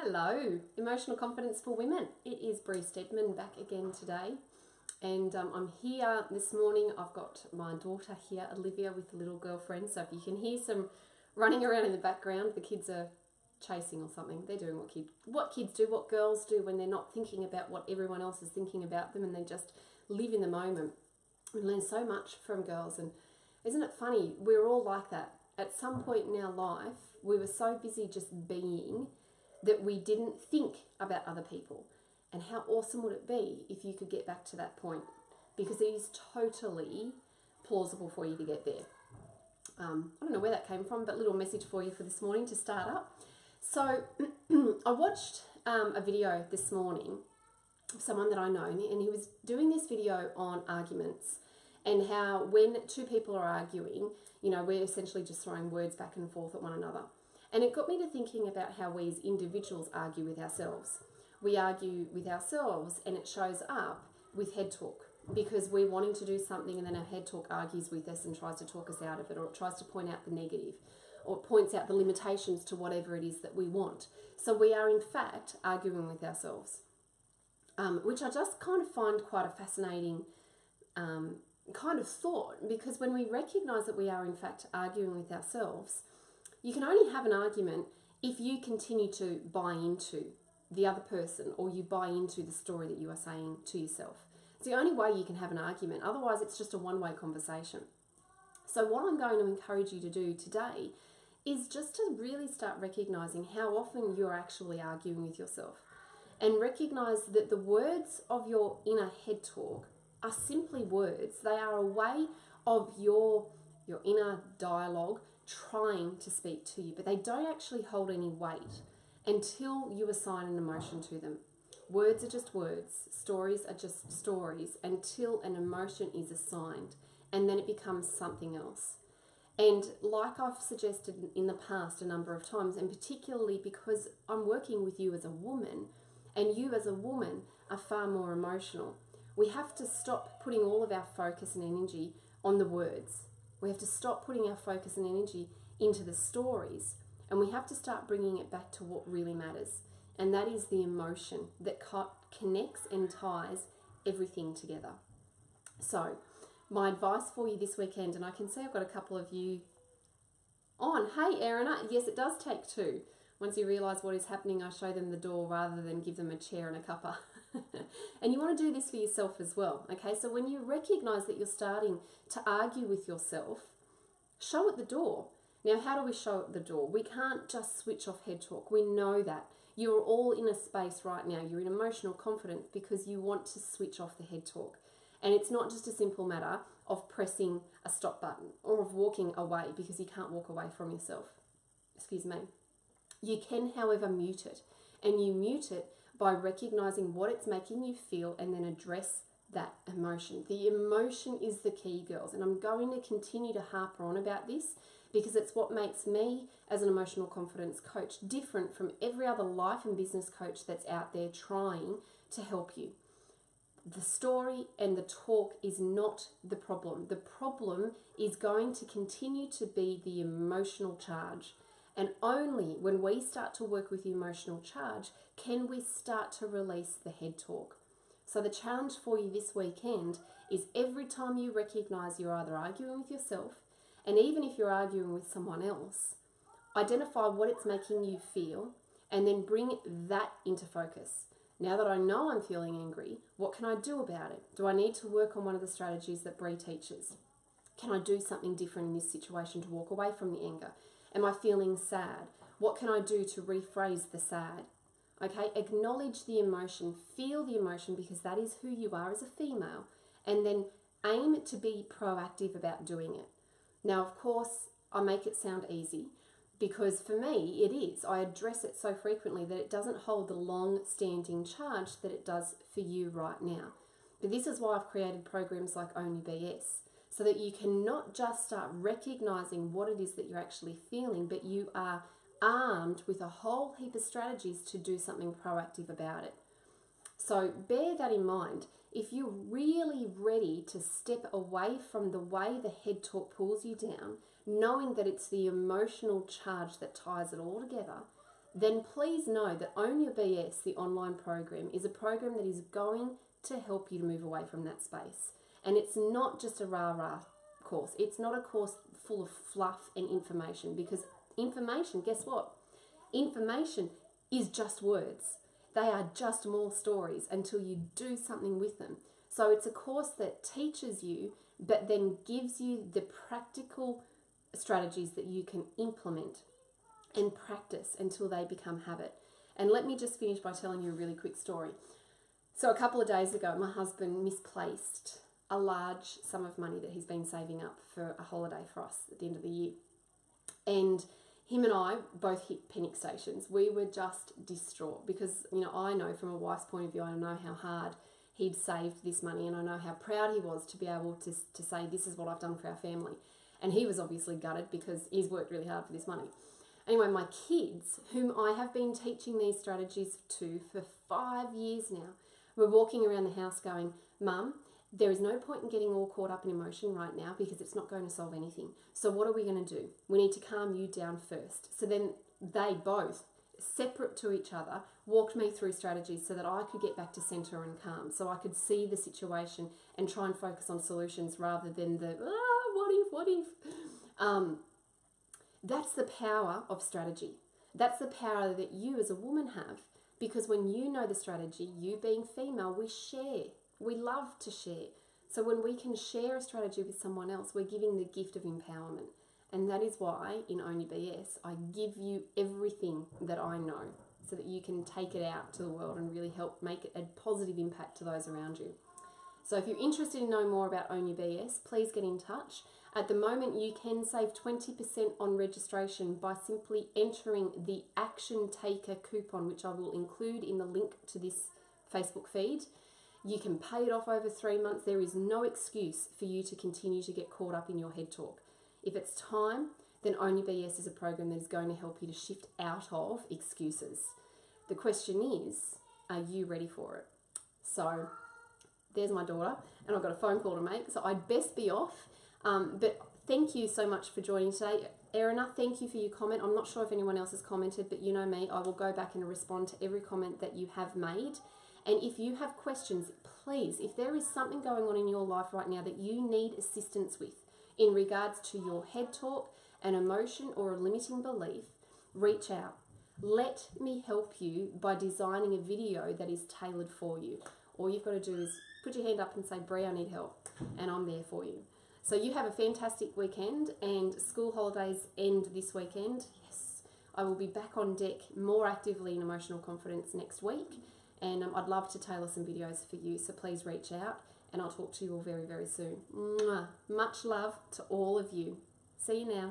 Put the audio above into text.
Hello, Emotional Confidence for Women. It is Bree Stedman back again today, and I'm here this morning. I've got my daughter here, Olivia, with the little girlfriend. So if you can hear some running around in the background, the kids are chasing or something. They're doing what kids do, what girls do when they're not thinking about what everyone else is thinking about them, and they just live in the moment. We learn so much from girls, and isn't it funny? We're all like that. At some point in our life, we were so busy just being that we didn't think about other people. And how awesome would it be if you could get back to that point? Because it is totally plausible for you to get there. I don't know where that came from, but little message for you for this morning to start up. So I watched a video this morning of someone that I know, and he was doing this video on arguments and how when two people are arguing, you know, we're essentially just throwing words back and forth at one another. And it got me to thinking about how we as individuals argue with ourselves. We argue with ourselves and it shows up with head talk because we're wanting to do something and then our head talk argues with us and tries to talk us out of it, or it tries to point out the negative, or it points out the limitations to whatever it is that we want. So we are in fact arguing with ourselves, which I just kind of find quite a fascinating kind of thought, because when we recognize that we are in fact arguing with ourselves, you can only have an argument if you continue to buy into the other person, or you buy into the story that you are saying to yourself. It's the only way you can have an argument. Otherwise, it's just a one-way conversation. So what I'm going to encourage you to do today is just to really start recognizing how often you're actually arguing with yourself, and recognize that the words of your inner head talk are simply words. They are a way of your inner dialogue trying to speak to you, but they don't actually hold any weight until you assign an emotion to them. Words are just words, stories are just stories until an emotion is assigned, and then it becomes something else. And like I've suggested in the past a number of times, and particularly because I'm working with you as a woman, and you as a woman are far more emotional, we have to stop putting all of our focus and energy on the words. We have to stop putting our focus and energy into the stories, and we have to start bringing it back to what really matters, and that is the emotion that connects and ties everything together. So my advice for you this weekend, and I can see I've got a couple of you on. Hey Erina, yes, it does take two. Once you realise what is happening, I show them the door rather than give them a chair and a cuppa. And you want to do this for yourself as well, okay? So when you recognise that you're starting to argue with yourself, show it the door. Now, how do we show it the door? We can't just switch off head talk. We know that. You're all in a space right now. You're in emotional confidence because you want to switch off the head talk. And it's not just a simple matter of pressing a stop button or of walking away because you can't walk away from yourself. Excuse me. You can, however, mute it. And you mute it by recognizing what it's making you feel and then address that emotion. The emotion is the key, girls. And I'm going to continue to harp on about this because it's what makes me as an emotional confidence coach different from every other life and business coach that's out there trying to help you. The story and the talk is not the problem. The problem is going to continue to be the emotional charge. And only when we start to work with the emotional charge can we start to release the head talk. So the challenge for you this weekend is every time you recognize you're either arguing with yourself, and even if you're arguing with someone else, identify what it's making you feel and then bring that into focus. Now that I know I'm feeling angry, what can I do about it? Do I need to work on one of the strategies that Bree teaches? Can I do something different in this situation to walk away from the anger? Am I feeling sad? What can I do to rephrase the sad? Okay, acknowledge the emotion, feel the emotion because that is who you are as a female, and then aim to be proactive about doing it. Now, of course, I make it sound easy because for me it is. I address it so frequently that it doesn't hold the long-standing charge that it does for you right now. But this is why I've created programs like Only BS, so that you can not just start recognizing what it is that you're actually feeling, but you are armed with a whole heap of strategies to do something proactive about it. So bear that in mind. If you're really ready to step away from the way the head talk pulls you down, knowing that it's the emotional charge that ties it all together, then please know that Own Your BS, the online program, is a program that is going to help you to move away from that space. And it's not just a rah-rah course. It's not a course full of fluff and information, because information, guess what? Information is just words. They are just more stories until you do something with them. So it's a course that teaches you, but then gives you the practical strategies that you can implement and practice until they become habit. And let me just finish by telling you a really quick story. So a couple of days ago, my husband misplaced a large sum of money that he's been saving up for a holiday for us at the end of the year. And him and I both hit panic stations. We were just distraught because, you know, I know from a wife's point of view, I know how hard he'd saved this money, and I know how proud he was to be able to say, this is what I've done for our family. And he was obviously gutted because he's worked really hard for this money. Anyway, my kids, whom I have been teaching these strategies to for 5 years now, were walking around the house going, Mum, there is no point in getting all caught up in emotion right now because it's not going to solve anything. So what are we going to do? We need to calm you down first. So then they both, separate to each other, walked me through strategies so that I could get back to center and calm, so I could see the situation and try and focus on solutions rather than the, what if? That's the power of strategy. That's the power that you as a woman have, because when you know the strategy, you being female, we share. We love to share. So when we can share a strategy with someone else, we're giving the gift of empowerment. And that is why in Own Your BS, I give you everything that I know so that you can take it out to the world and really help make a positive impact to those around you. So if you're interested in knowing more about Own Your BS, please get in touch. At the moment, you can save 20% on registration by simply entering the Action Taker coupon, which I will include in the link to this Facebook feed. You can pay it off over 3 months. There is no excuse for you to continue to get caught up in your head talk. If it's time, then Own Your BS is a program that is going to help you to shift out of excuses. The question is, are you ready for it? So there's my daughter, and I've got a phone call to make, so I'd best be off. But thank you so much for joining today. Erina, thank you for your comment. I'm not sure if anyone else has commented, but you know me, I will go back and respond to every comment that you have made. And if you have questions, please, if there is something going on in your life right now that you need assistance with in regards to your head talk, an emotion, or a limiting belief, reach out. Let me help you by designing a video that is tailored for you. All you've got to do is put your hand up and say, Bree, I need help, and I'm there for you. So you have a fantastic weekend, and school holidays end this weekend. Yes, I will be back on deck more actively in emotional confidence next week, and I'd love to tailor some videos for you, so please reach out, and I'll talk to you all very, very soon. Mwah. Much love to all of you. See you now.